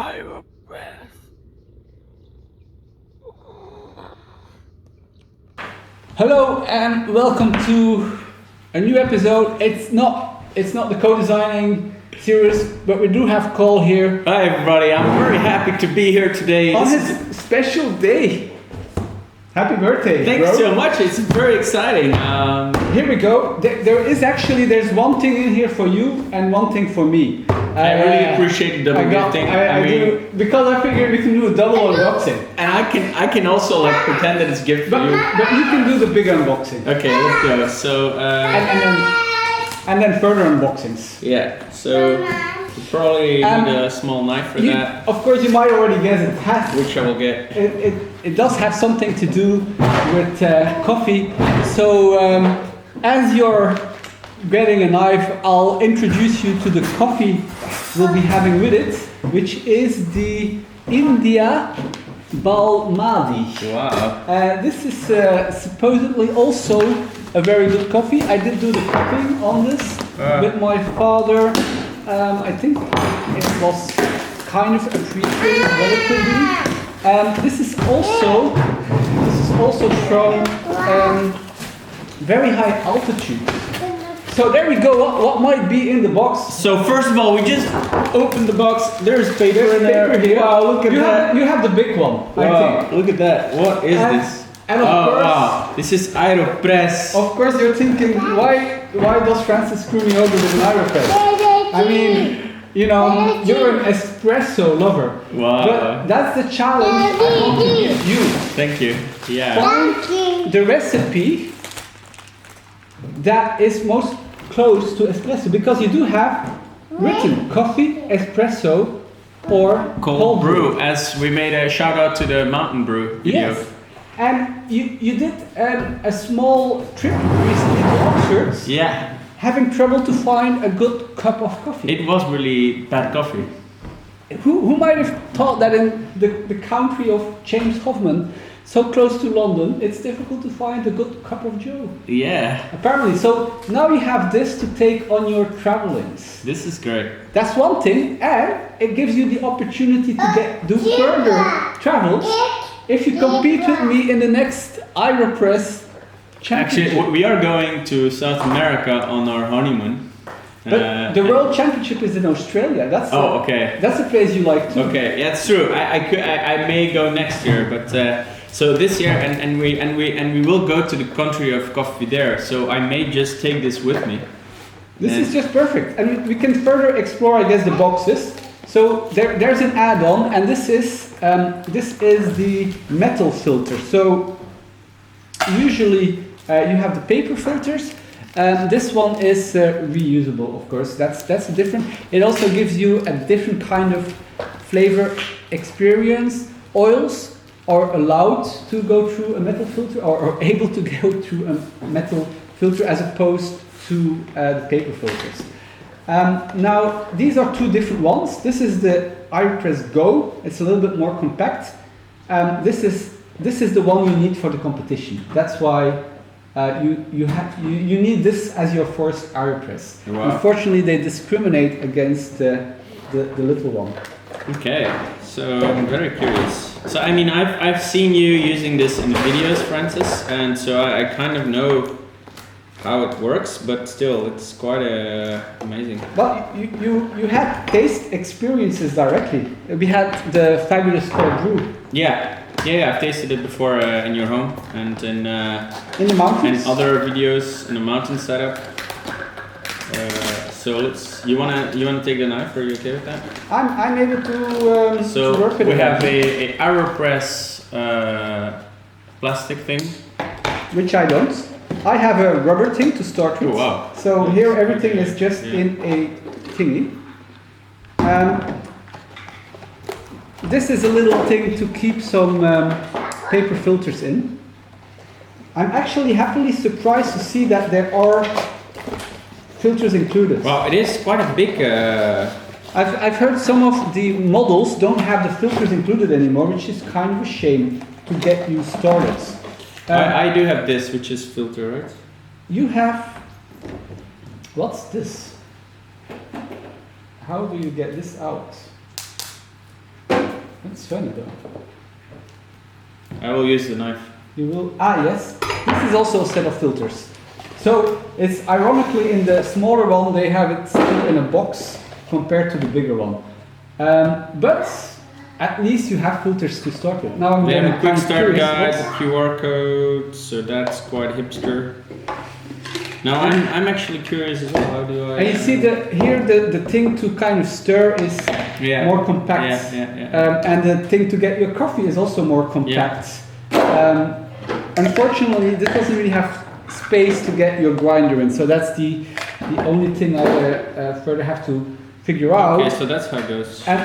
AeroPress. Hello and welcome to a new episode. It's not the co-designing series, but we do have Cole here. Hi everybody, I'm very happy to be here today. On his special day. Happy birthday, Thanks bro. so much, it's very exciting. Here we go. There's one thing in here for you and one thing for me. I really appreciate the double gifting. I do, because I figured we can do a double unboxing. And I can also like pretend that it's a gift for you. But you can do the big unboxing. Okay, let's go. So and then further unboxings. yeah, so you probably need a small knife for that. Of course, you might already guess it has. Which I will get. It does have something to do with coffee. So as you're getting a knife, I'll introduce you to the coffee we'll be having with it, which is the India Balmadi. Wow. This is supposedly also a very good coffee. I did do the cooking on this with my father. I think it was kind of appreciated relatively. This is also from very high altitude. So there we go. What might be in the box? So first of all, we just opened the box. There's paper in there. Here. Wow, look at that. You have the big one. Wow, I think. look at that. What is this? And of course, wow. This is AeroPress. Of course, you're thinking, why does Francis screw me over with an AeroPress? I mean, you know, you're an espresso lover. Wow. But that's the challenge I want to give you. Thank you. Yeah. Find the recipe that is most close to espresso, because you do have written coffee, espresso, or cold brew, as we made a shout out to the mountain brew video. Yes. And you did a small trip recently to Oxford. Yeah. Having trouble to find a good cup of coffee. It was really bad coffee. Who might have thought that in the country of James Hoffman, so close to London, it's difficult to find a good cup of joe. Yeah. Apparently. So now you have this to take on your travelings. This is great. That's one thing, and it gives you the opportunity to do further travels if you compete with me in the next AeroPress championship. Actually, we are going to South America on our honeymoon. But the World Championship is in Australia. That's okay. That's a place you like too. Okay, yeah, it's true. I may go next year, but so this year and we will go to the country of coffee there. So I may just take this with me. This is just perfect, and we can further explore, I guess, the boxes. So there's an add-on, and this is the metal filter. So usually you have the paper filters. This one is reusable, of course. That's different. It also gives you a different kind of flavor experience. Oils are allowed to go through a metal filter, or are able to go through a metal filter, as opposed to the paper filters. Now these are two different ones. This is the AeroPress Go. It's a little bit more compact. This is the one you need for the competition. That's why. You need this as your first AeroPress. Wow. Unfortunately, they discriminate against the little one. Okay, so I'm very curious. So I mean, I've seen you using this in the videos, Francis, and so I kind of know how it works, but still, it's quite amazing. But you had taste experiences directly. We had the fabulous cold brew. Yeah, I've tasted it before in your home and in the mountains and other videos in the mountain setup. So you wanna take the knife? Are you okay with that? I'm able to so to work with it. We have a AeroPress plastic thing, which I don't. I have a rubber thing to start with. Oh, wow. So here everything is just in a thingy. This is a little thing to keep some paper filters in. I'm actually happily surprised to see that there are filters included. Wow, it is quite a big... I've heard some of the models don't have the filters included anymore, which is kind of a shame to get you started. I do have this, which is filter, right? You have... What's this? How do you get this out? That's funny though. I will use the knife. You will. Ah, yes. This is also a set of filters. So it's ironically in the smaller one they have it still in a box compared to the bigger one. But at least you have filters to start with. Now I'm They have getting a quick kind of start curious, guide, what's- QR code, so that's quite hipster. Now I'm actually curious as well. How do I? And you see the thing to kind of stir is Yeah. more compact. And the thing to get your coffee is also more compact. Unfortunately, this doesn't really have space to get your grinder in, so that's the only thing I further have to figure out. Okay, so that's how it goes. And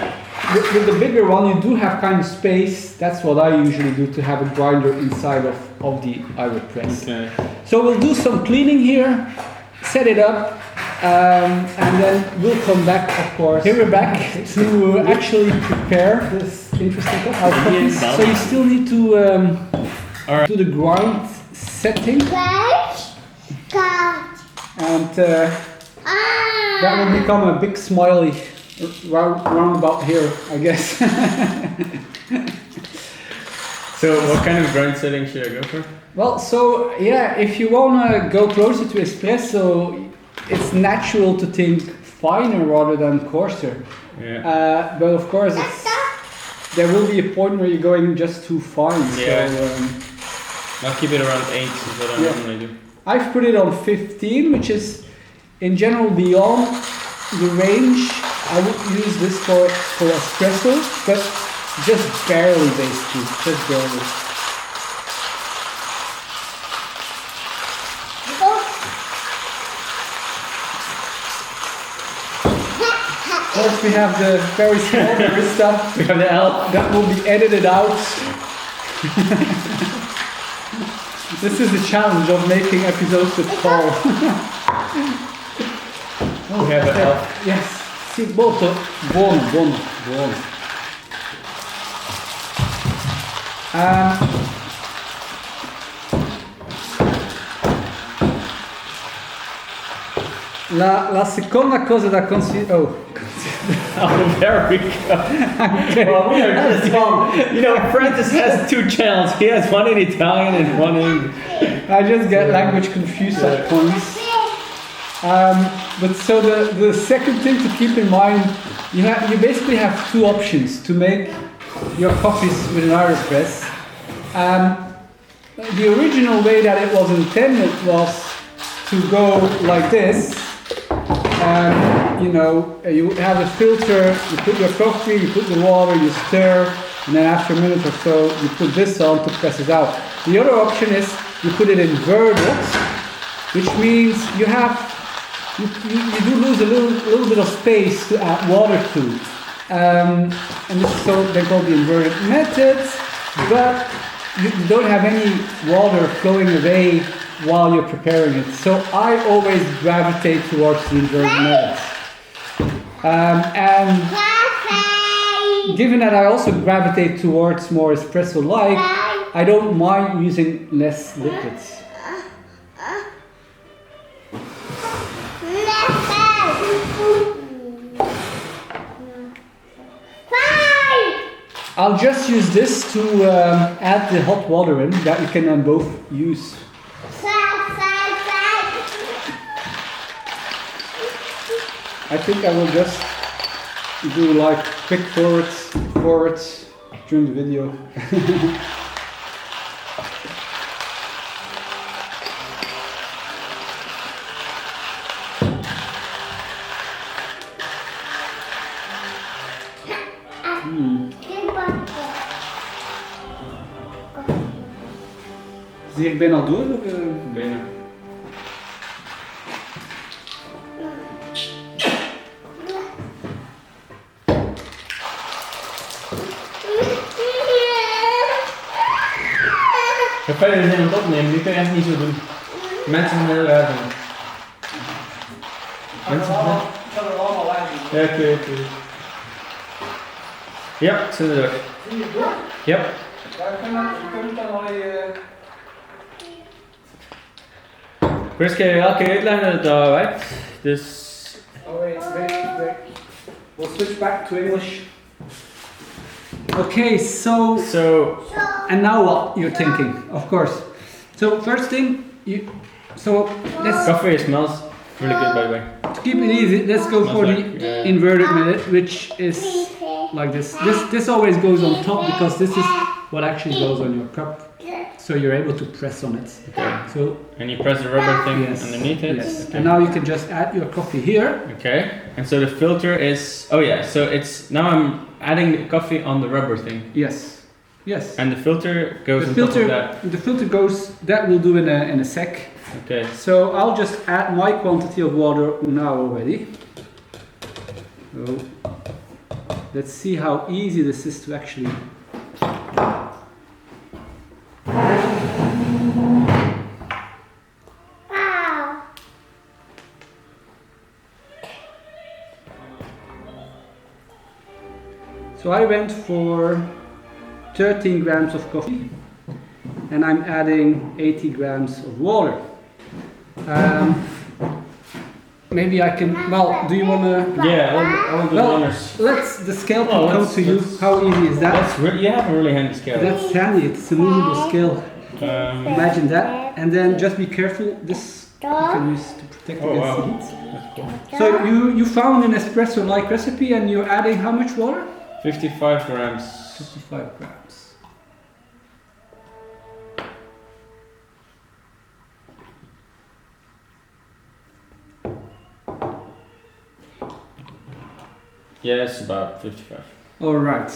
with the bigger one, you do have kind of space. That's what I usually do to have a grinder inside of the AeroPress. Okay. So we'll do some cleaning here, set it up, and then we'll come back, of course. Here we're back to actually prepare this interesting stuff. Our coffees. So you still need to do the grind setting, and that will become a big smiley round about here, I guess. So what kind of grind setting should I go for? Well, so yeah, if you want to go closer to espresso, it's natural to think finer rather than coarser. Yeah. But of course, there will be a point where you're going just too fine. Yeah. So, I'll keep it around 8 is what I normally do. I've put it on 15, which is in general beyond the range. I would use this for espresso, but just barely basically, just barely. Of course, we have the very small barista. We have the elf. That will be edited out. This is the challenge of making episodes with Paul. We have an elf. Yes, sì, molto buono, buono, buono. La seconda cosa da considerare. Oh, There we go. Well, we are just you know, Francis has 2 channels. He has one in Italian and one in. I just get language confused at points. But so the second thing to keep in mind, you basically have 2 options to make your coffees with an AeroPress. The original way that it was intended was to go like this. You know, you have a filter, you put your coffee, you put the water, you stir, and then after a minute or so, you put this on to press it out. The other option is you put it inverted, which means you do lose a little bit of space to add water to. And this is so they call the inverted method, but you don't have any water flowing away while you're preparing it. So I always gravitate towards the inverted method. And given that I also gravitate towards more espresso-like, I don't mind using less liquids. I'll just use this to add the hot water in that you can then both use. I think I will just do like quick forwards during the video. Is hier bijna door? Bijna. Verder zijn aan het opnemen, nu kun je echt niet zo doen. Mensen zijn heel erg. Mensen zijn allemaal uit. Ja, oké. Ja, zijn er ook. Ja. Ja, we kunnen dan al Chris, kan je elke keer uitleggen dat dat werkt? Dus... Oh wait. We'll switch back to English. Okay, so and now what you're thinking? Of course. So first thing, let's Coffee smells really good, by the way. to keep it easy. Let's go for Smells the like, yeah. inverted method, which is like this. This always goes on top because this is what actually goes on your cup. So you're able to press on it. Okay. So And you press the rubber thing yes, underneath it. yes. Okay. And now you can just add your coffee here. Okay. And so the filter is. Oh yeah. So it's now I'm adding the coffee on the rubber thing. Yes. Yes. And the filter goes The on top of filter, that. the filter goes. That we'll do in a sec. Okay. So I'll just add my quantity of water now already. So let's see how easy this is to actually. So I went for 13 grams of coffee and I'm adding 80 grams of water. Maybe I can, well, do you want to? Yeah, I will do the Well, honors. the scale can come to you. let's- How easy is that? You have a really handy scale. That's handy, it's a movable scale. Imagine that. And then just be careful, this you can use to protect Oh, against wow. the heat. That's cool. So you found an espresso-like recipe and you're adding how much water? 55 grams. 55 grams. Yeah, it's about 55. All right.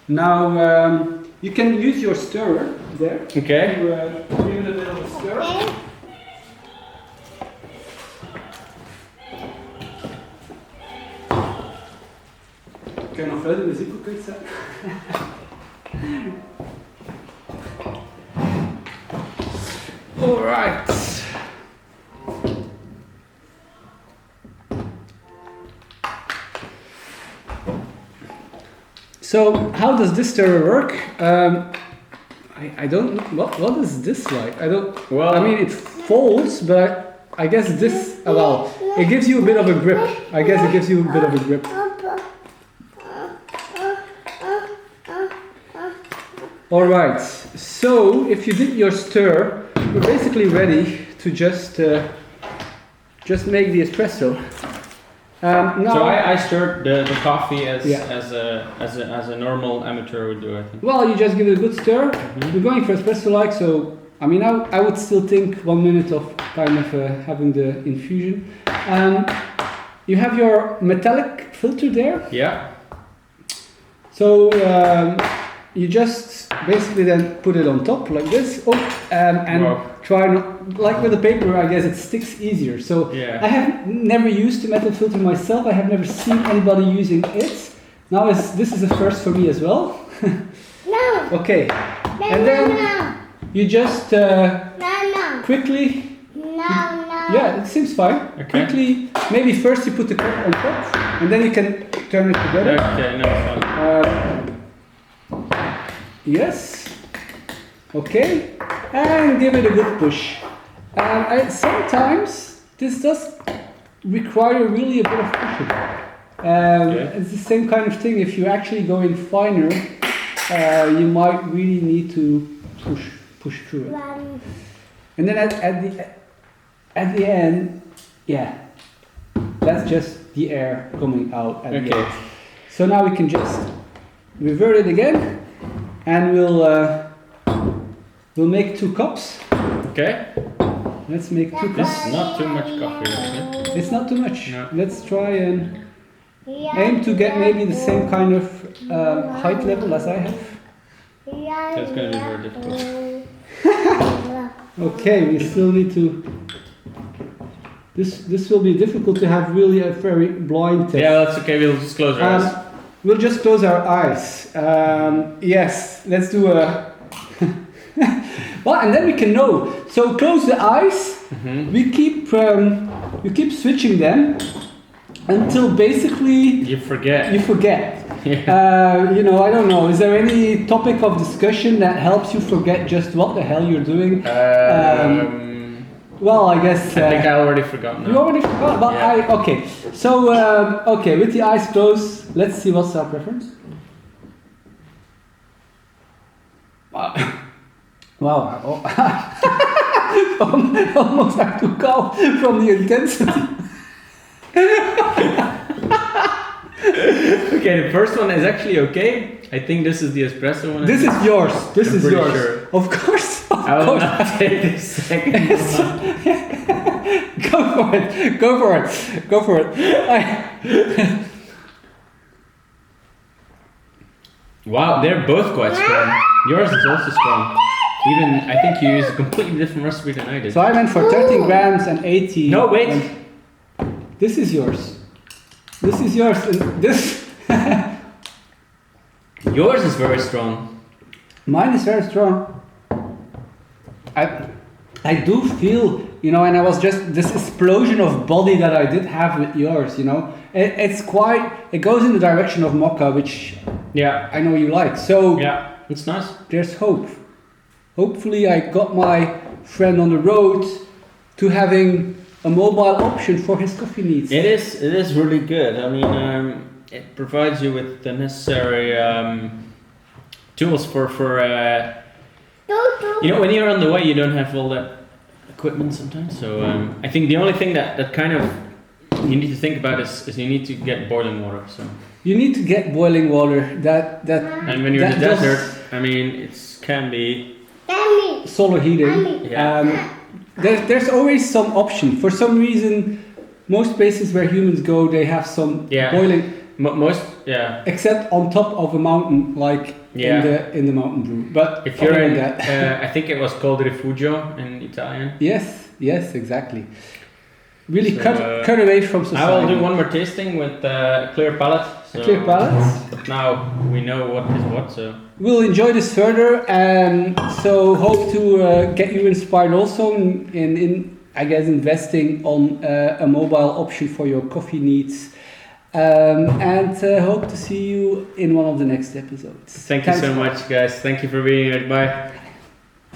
Now you can use your stirrer there. Okay. To give it a bit of a stir. Kan je nog verder muziek ook uitzetten? All right. So how does this stirrer work? I don't know. What is this like? I don't. Well, I mean, it folds, but I guess this. Well, it gives you a bit of a grip. I guess it gives you a bit of a grip. All right. So if you did your stir, you're basically ready to just make the espresso. Now, so I stirred the coffee as Yeah. as a normal amateur would do, I think. well, you just give it a good stir. You're going for espresso-like, so I mean, I would still think 1 minute of kind of having the infusion. You have your metallic filter there. Yeah. So you just basically then put it on top like this, and Wow. try not, like with the paper, I guess it sticks easier. So Yeah. I have never used a metal filter myself. I have never seen anybody using it. Now this is a first for me as well. No. Okay, No, and then no, you just no. quickly. No, no. Yeah, it seems fine. Okay. Quickly, maybe first you put the cup on top, and then you can turn it together. Okay, no, it's fine. Yes. Okay. And give it a good push. Sometimes this does require really a bit of pushing. Okay. It's the same kind of thing. If you're actually going finer, you might really need to push through it. One. And then at the end, yeah, that's just the air coming out at the Okay. end. So now we can just revert it again, and we'll make 2 cups. Okay. Let's make 2 This cups. is not too much coffee, actually. It's not too much. No. Let's try and aim to get maybe the same kind of height level as I have. That's gonna be very difficult. Okay, we still need to. This will be difficult to have really a very blind test. Yeah, that's okay. We'll just close our eyes. We'll just close our eyes. Yes, let's do a. Well, and then we can know. So close the eyes. We keep switching them until basically You forget. you forget. Yeah. I don't know. Is there any topic of discussion that helps you forget just what the hell you're doing? Well, I guess. I think I already forgot now. You already forgot, but Yeah. okay. So okay, with the eyes closed, let's see what's our preference. Wow. Wow. Almost have to call from the intensity. Okay, the first one is actually okay. I think this is the espresso one. This is yours. This I'm is pretty yours. sure. Of course. Of I will course. not take the second one. Go for it. Go for it. Go for it. Wow, they're both quite strong. Yours is also strong. Even, I think you used a completely different recipe than I did. So I went for 13 grams and 80. No, wait. This is yours. This is yours. And this. Yours is very strong. Mine is very strong. I do feel, you know, and I was just this explosion of body that I did have with yours, you know. It's quite, it goes in the direction of mocha, which Yeah. I know you like. So Yeah, it's nice. there's hope. Hopefully I got my friend on the road to having a mobile option for his coffee needs. It is really good. I mean, it provides you with the necessary tools for you know, when you're on the way, you don't have all that equipment sometimes. So I think the only thing that kind of you need to think about is you need to get boiling water. So You need to get boiling water. and when you're in the that does- desert, I mean, it can be Mommy. solar heating. Mommy. Yeah. There's always some option. For some reason, most places where humans go, they have some Yeah. boiling, most except on top of a mountain, like Yeah. in the mountain brew. But If you're other in, than that, I think it was called rifugio in Italian. yes, exactly. Really So, cut away from society. I will do one more tasting with clear palate. So, Clear palates. But now we know what is what. So We'll enjoy this further, and so hope to get you inspired also in I guess investing on a mobile option for your coffee needs. And hope to see you in one of the next episodes. thank you so much, guys. Thank you for being here. Bye.